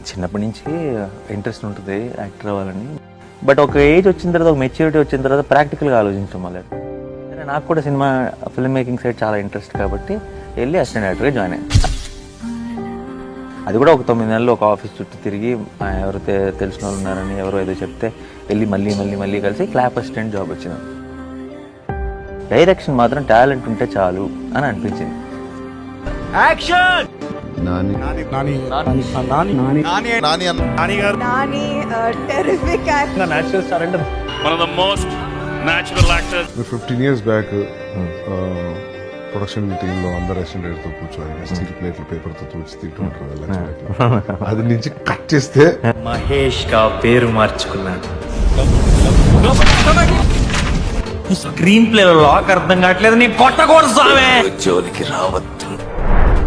చిన్నప్పటి నుంచి ఇంట్రెస్ట్ ఉంటుంది యాక్టర్ అవ్వాలని. బట్ ఒక ఏజ్ వచ్చిన తర్వాత, ఒక మెచ్యూరిటీ వచ్చిన తర్వాత ప్రాక్టికల్గా ఆలోచించడం మొదలు. నాకు కూడా సినిమా ఫిల్మ్ మేకింగ్ సైడ్ చాలా ఇంట్రెస్ట్ కాబట్టి వెళ్ళి అసిస్టెంట్ డైరెక్టర్గా జాయిన్ అయ్యాను. అది కూడా ఒక 9 నెలలు ఒక ఆఫీస్ చుట్టూ తిరిగి ఎవరు తెలిసిన వాళ్ళు ఉన్నారని ఎవరో ఏదో చెప్తే వెళ్ళి మళ్ళీ కలిసి క్లాప్ అసిస్టెంట్ జాబ్ వచ్చింది. డైరెక్షన్ మాత్రం టాలెంట్ ఉంటే చాలు అని అనిపించింది. Natural 15 years back ప్రొడక్షన్ టీంలో అందరు అసిస్టెంట్తో కూర్చొని స్టీల్ ప్లేట్లు పేపర్తో తూచి తింటుంటారు. అది నుంచి కట్ చేస్తే మహేష్ గా పేరు మార్చుకున్నాడు. స్క్రీన్ ప్లే లాక్ అర్థం కావట్లేదు. నీ కొట్టకూడదు సామే. జోలికి రావద్దు,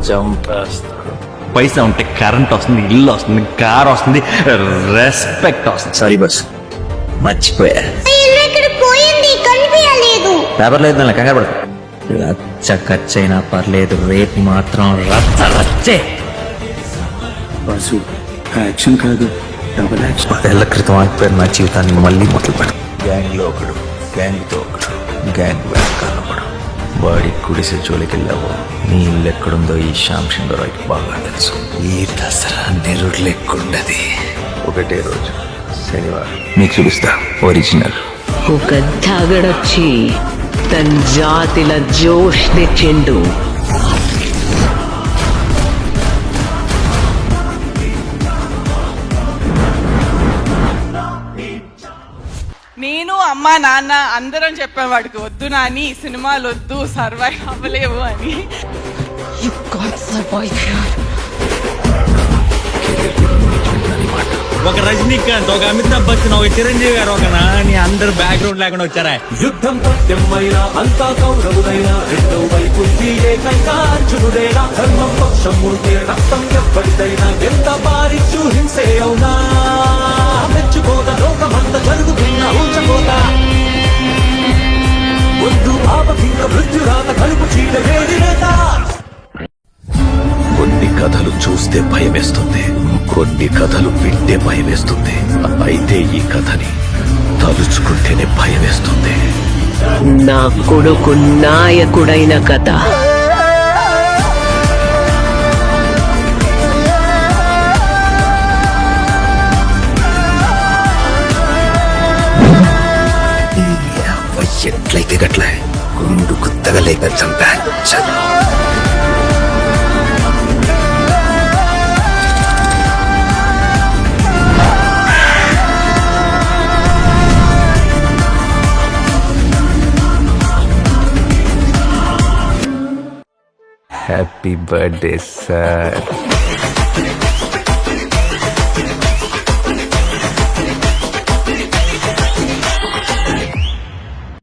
చంపేస్తా. పైసా ఉంటే కరెంట్ వస్తుంది, ఇల్లు వస్తుంది, కార్ వస్తుంది, రెస్పెక్ట్ వస్తుంది. సారీ బస్, మర్చిపోయా. పేపర్ లేదు, కంగారు పడదు. రచ్చ ఖర్చైనా పర్లేదు, రేపు మాత్రం రచ్చే. బస్సు యాక్షన్ కాదు, డబుల్ యాక్షన్. 10 ఏళ్ల క్రితం ఆగిపోయిన నా జీవితాన్ని మళ్ళీ మొదలు పెడతాను. గ్యాంగ్లో ఒకడు, గ్యాంగ్తో ఒకడు, గ్యాంగ్ వెనకాల ఒకడు. వాడి గుడిసె జోలికి వెళ్ళావు. నీ ఇల్లు ఎక్కడుందో ఈ శ్యామ్ సింగరాయ్కి బాగా తెలుసు. ఈ దసరా నెరుడు లెక్కుండది. ఒకటే రోజు శనివారం మీకు చూపిస్తా ఒరిజినల్. ఒక తాగడొచ్చి తన జాతిల జోష్ తెచ్చిండు. నేను అమ్మా నాన్న అందరం చెప్పాం వాడికి, వద్దు నాని సినిమాలు వద్దు, సర్వైవ్ అవ్వలేవు అని. ఒక రజనీకాంత్, ఒక అమితాబ్ బచ్చన్, ఒక చిరంజీవి గారు, ఒక నాని అందరు బ్యాక్గ్రౌండ్ లేకుండా వచ్చారా? యుద్ధం పత్యమైనా అంతా కౌరవులైనా రెండో వైపు ఏకైనా అర్జునుడైనా ధర్మం పక్షం ఉంటే రక్తం ఎప్పటిదైనా ఎంత పారిచ్చు హింసే అవునా మెచ్చుకోద లోకమంత జరుగుతున్న ఊచకోత వద్దు ఆపకింక మృత్యురాత కలుపు చీడ వేడినేత. కొన్ని కథలు చూస్తే భయమేస్తుంది, కొన్ని కథలు వింటే భయమేస్తుంది. అయితే ఈ కథని తలుచుకుంటేనే భయమేస్తుంది. నా కొడుకు నాయకుడైన కథ. ఎట్లయితే గట్ల గుండు గుత్తగలేక చంపా. Happy birthday sir.